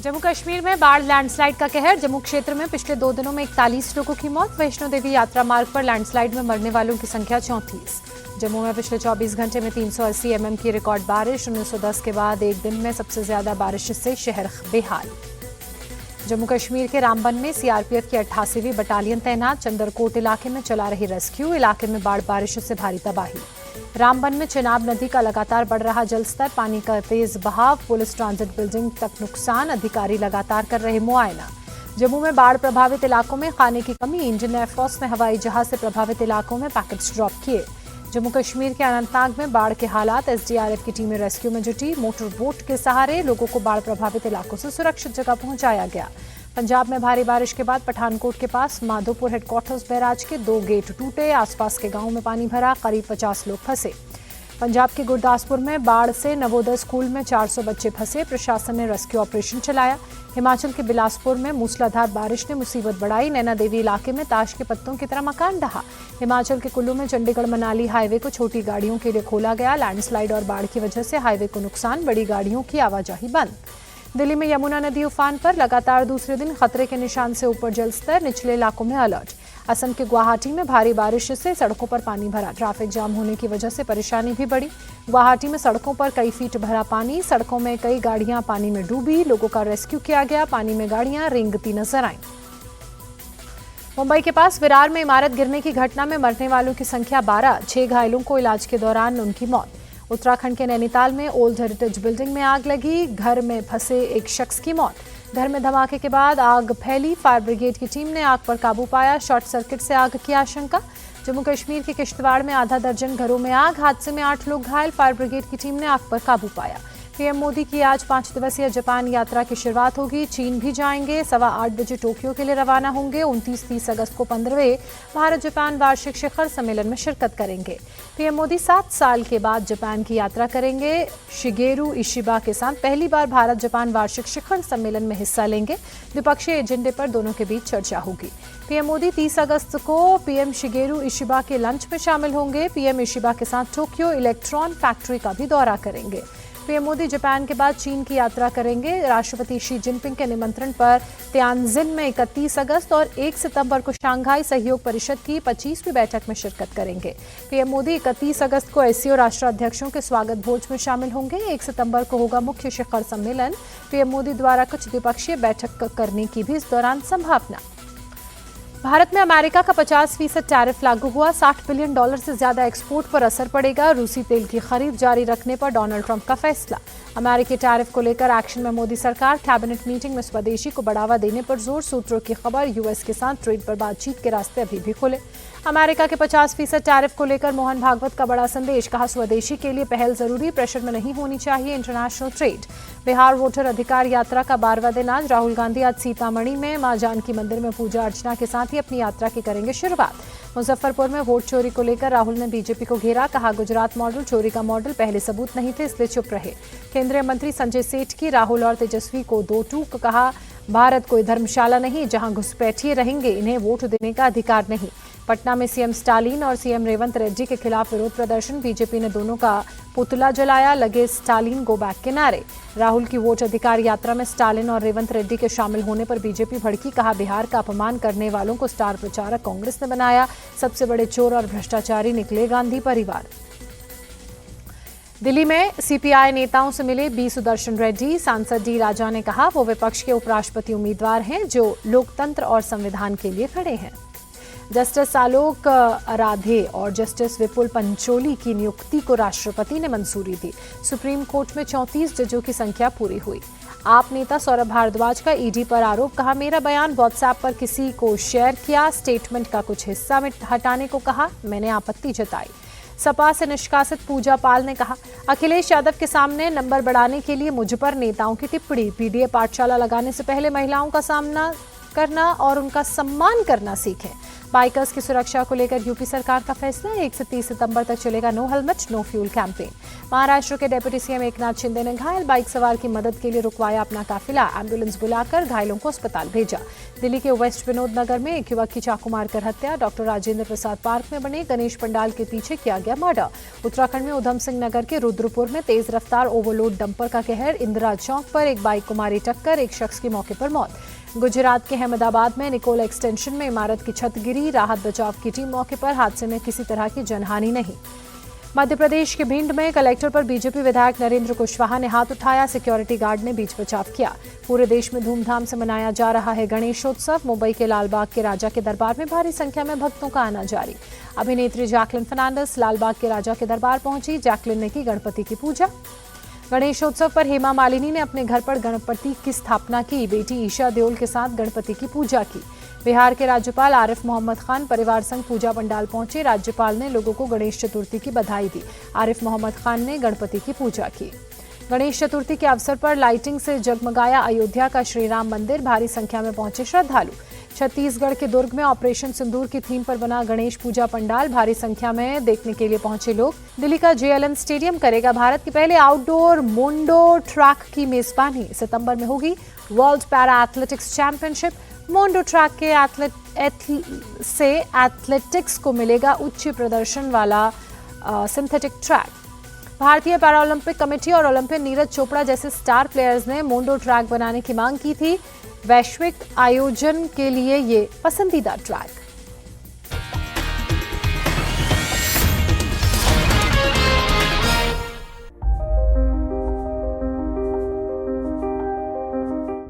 जम्मू कश्मीर में बाढ़ लैंडस्लाइड का कहर। जम्मू क्षेत्र में पिछले 2 दिनों में 41 लोगों की मौत। वैष्णो देवी यात्रा मार्ग पर लैंडस्लाइड में मरने वालों की संख्या 34। जम्मू में पिछले 24 घंटे में 380 mm की रिकॉर्ड बारिश। 1910 के बाद एक दिन में सबसे ज्यादा बारिश से शहर बेहाल। जम्मू कश्मीर के रामबन में सीआरपीएफ की 88वीं बटालियन तैनात। चंदरकोट इलाके में चला रही रेस्क्यू। इलाके में बाढ़ बारिश से भारी तबाही। रामबन में चिनाब नदी का लगातार बढ़ रहा जलस्तर। पानी का तेज बहाव। पुलिस ट्रांजिट बिल्डिंग तक नुकसान। अधिकारी लगातार कर रहे मुआयना। जम्मू में बाढ़ प्रभावित इलाकों में खाने की कमी। इंडियन एयरफोर्स ने हवाई जहाज से प्रभावित इलाकों में पैकेट्स ड्रॉप किए। जम्मू कश्मीर के अनंतनाग में बाढ़ के हालात। एसडीआरएफ की टीमें रेस्क्यू में जुटी। मोटर बोट के सहारे लोगों को बाढ़ प्रभावित इलाकों से सुरक्षित जगह पहुंचाया गया। पंजाब में भारी बारिश के बाद पठानकोट के पास माधोपुर हेडक्वार्टर्स बैराज के 2 गेट टूटे। आसपास के गांवों में पानी भरा। करीब 50 लोग फंसे। पंजाब के गुरदासपुर में बाढ़ से नवोदय स्कूल में 400 बच्चे फंसे। प्रशासन ने रेस्क्यू ऑपरेशन चलाया। हिमाचल के बिलासपुर में मूसलाधार बारिश ने मुसीबत बढ़ाई। नैना देवी इलाके में ताश के पत्तों की तरह मकान ढहा। हिमाचल के कुल्लू में चंडीगढ़ मनाली हाईवे को छोटी गाड़ियों के लिए खोला गया। लैंडस्लाइड और बाढ़ की वजह से हाईवे को नुकसान। बड़ी गाड़ियों की आवाजाही बंद। दिल्ली में यमुना नदी उफान पर। लगातार दूसरे दिन खतरे के निशान से ऊपर जलस्तर। निचले इलाकों में अलर्ट। असम के गुवाहाटी में भारी बारिश से सड़कों पर पानी भरा। ट्रैफिक जाम होने की वजह से परेशानी भी बढ़ी। गुवाहाटी में सड़कों पर कई फीट भरा पानी। सड़कों में कई गाड़ियां पानी में डूबी। लोगों का रेस्क्यू किया गया। पानी में गाड़ियां रेंगती नजर आईं। मुंबई के पास विरार में इमारत गिरने की घटना में मरने वालों की संख्या 12। 6 घायलों को इलाज के दौरान उनकी मौत। उत्तराखंड के नैनीताल में ओल्ड हेरिटेज बिल्डिंग में आग लगी। घर में फंसे एक शख्स की मौत। घर में धमाके के बाद आग फैली। फायर ब्रिगेड की टीम ने आग पर काबू पाया। शॉर्ट सर्किट से आग की आशंका। जम्मू कश्मीर के किश्तवाड़ में आधा दर्जन घरों में आग। हादसे में 8 लोग घायल। फायर ब्रिगेड की टीम ने आग पर काबू पाया। पीएम मोदी की आज 5 दिवसीय जापान यात्रा की शुरुआत होगी। चीन भी जाएंगे। 8:15 बजे टोक्यो के लिए रवाना होंगे। 29-30 अगस्त को 15वें भारत जापान वार्षिक शिखर सम्मेलन में शिरकत करेंगे। पीएम मोदी 7 साल के बाद जापान की यात्रा करेंगे। शिगेरू इशिबा के साथ पहली बार भारत जापान वार्षिक शिखर सम्मेलन में हिस्सा लेंगे। द्विपक्षीय एजेंडे पर दोनों के बीच चर्चा होगी। पीएम मोदी 30 अगस्त को पीएम शिगेरू इशिबा के लंच में शामिल होंगे। पीएम इशिबा के साथ टोक्यो इलेक्ट्रॉन फैक्ट्री का भी दौरा करेंगे। पीएम मोदी जापान के बाद चीन की यात्रा करेंगे। राष्ट्रपति शी जिनपिंग के निमंत्रण पर तियानजिन में 31 अगस्त और 1 सितंबर को शंघाई सहयोग परिषद की 25वीं बैठक में शिरकत करेंगे। पीएम मोदी 31 अगस्त को एससीओ राष्ट्राध्यक्षों के स्वागत भोज में शामिल होंगे। 1 सितंबर को होगा मुख्य शिखर सम्मेलन। पीएम मोदी द्वारा कुछ द्विपक्षीय बैठक करने की भी इस दौरान संभावना। भारत में अमेरिका का 50% टैरिफ लागू हुआ। $60 बिलियन से ज्यादा एक्सपोर्ट पर असर पड़ेगा। रूसी तेल की खरीद जारी रखने पर डोनाल्ड ट्रंप का फैसला। अमेरिकी टैरिफ को लेकर एक्शन में मोदी सरकार। कैबिनेट मीटिंग में स्वदेशी को बढ़ावा देने पर जोर। सूत्रों की खबर यूएस के साथ ट्रेड पर बातचीत के रास्ते अभी भी खुले। अमेरिका के 50% टैरिफ को लेकर मोहन भागवत का बड़ा संदेश। कहा स्वदेशी के लिए पहल जरूरी। प्रेशर में नहीं होनी चाहिए इंटरनेशनल ट्रेड। बिहार वोटर अधिकार यात्रा का 12वां दिन आज। राहुल गांधी आज सीतामढ़ी में मां जानकी मंदिर में पूजा अर्चना के साथ ही अपनी यात्रा की करेंगे शुरुआत। मुजफ्फरपुर में वोट चोरी को लेकर राहुल ने बीजेपी को घेरा। कहा गुजरात मॉडल चोरी का मॉडल। पहले सबूत नहीं थे इसलिए चुप रहे। केंद्रीय मंत्री संजय सेठ की राहुल और तेजस्वी को 2 टूक। कहा भारत कोई धर्मशाला नहीं जहां घुसपैठिए रहेंगे। इन्हें वोट देने का अधिकार नहीं। पटना में सीएम स्टालिन और सीएम रेवंत रेड्डी के खिलाफ विरोध प्रदर्शन। बीजेपी ने दोनों का पुतला जलाया। लगे स्टालिन गो बैक के नारे। राहुल की वोट अधिकार यात्रा में स्टालिन और रेवंत रेड्डी के शामिल होने पर बीजेपी भड़की। कहा बिहार का अपमान करने वालों को स्टार प्रचारक कांग्रेस ने बनाया। सबसे बड़े चोर और भ्रष्टाचारी निकले गांधी परिवार। दिल्ली में सीपीआई नेताओं से मिले बी सुदर्शन रेड्डी। सांसद डी राजा ने कहा वो विपक्ष के उपराष्ट्रपति उम्मीदवार हैं जो लोकतंत्र और संविधान के लिए खड़े हैं। जस्टिस आलोक आराधे और जस्टिस विपुल पंचोली की नियुक्ति को राष्ट्रपति ने मंजूरी दी। सुप्रीम कोर्ट में 34 जजों की संख्या पूरी हुई। आप नेता सौरभ भारद्वाज का ईडी पर आरोप। कहा मेरा बयान व्हाट्सएप पर किसी को शेयर किया। स्टेटमेंट का कुछ हिस्सा में हटाने को कहा। मैंने आपत्ति जताई। सपा से निष्कासित पूजा पाल ने कहा अखिलेश यादव के सामने नंबर बढ़ाने के लिए मुझ पर नेताओं की टिप्पणी। पीडीए पाठशाला लगाने से पहले महिलाओं का सामना करना और उनका सम्मान करना सीखें। बाइकर्स की सुरक्षा को लेकर यूपी सरकार का फैसला, 1 से 30 सितंबर तक चलेगा no helmet no fuel campaign. Maharashtra के डिप्टी सीएम एकनाथ शिंदे ने घायल बाइक सवार की मदद के लिए रुकवाया अपना काफिला, एम्बुलेंस बुलाकर घायलों को अस्पताल भेजा। दिल्ली के वेस्ट विनोद नगर में एक युवक की चाकू मारकर हत्या, डॉक्टर राजेंद्र प्रसाद पार्क में बने गणेश पंडाल के पीछे किया गया मर्डर। उत्तराखंड में उधम सिंह नगर के रुद्रपुर में तेज रफ्तार ओवरलोड डंपर का कहर, इंदिरा चौक पर एक बाइक को मारी टक्कर, एक शख्स की मौके पर मौत। गुजरात के अहमदाबाद में निकोल एक्सटेंशन में इमारत की छत गिरी, राहत बचाव की टीम मौके पर, हादसे में किसी तरह की जनहानि नहीं। मध्य प्रदेश के भिंड में कलेक्टर पर बीजेपी विधायक नरेंद्र कुशवाहा ने हाथ उठाया, सिक्योरिटी गार्ड ने बीच बचाव किया। पूरे देश में धूमधाम से मनाया जा रहा है गणेशोत्सव, मुंबई के लालबाग के राजा के दरबार में भारी संख्या में भक्तों का आना जारी। अभिनेत्री जैकलिन फर्नांडिस लालबाग के राजा के दरबार पहुंची, जैकलिन ने की गणपति की पूजा। गणेशोत्सव पर हेमा मालिनी ने अपने घर पर गणपति की स्थापना की, बेटी ईशा देओल के साथ गणपति की पूजा की। बिहार के राज्यपाल आरिफ मोहम्मद खान परिवार संग पूजा पंडाल पहुंचे, राज्यपाल ने लोगों को गणेश चतुर्थी की बधाई दी। आरिफ मोहम्मद खान ने गणपति की पूजा की। गणेश चतुर्थी के अवसर पर लाइटिंग से जगमगाया अयोध्या का श्री राम मंदिर, भारी संख्या में पहुंचे श्रद्धालु। छत्तीसगढ़ के दुर्ग में ऑपरेशन सिंदूर की थीम पर बना गणेश पूजा पंडाल, भारी संख्या में देखने के लिए पहुंचे लोग। दिल्ली का जेएलएन स्टेडियम करेगा भारत के पहले आउटडोर मोंडो ट्रैक की मेजबानी, सितंबर में होगी world para athletics championship. Mondo track के एथलेटिक्स को मिलेगा उच्च प्रदर्शन वाला सिंथेटिक ट्रैक। भारतीय पैरालंपिक कमेटी और ओलंपियन नीरज चोपड़ा जैसे स्टार प्लेयर्स ने मोंडो ट्रैक बनाने की मांग की थी। वैश्विक आयोजन के लिए ये पसंदीदा ट्रैक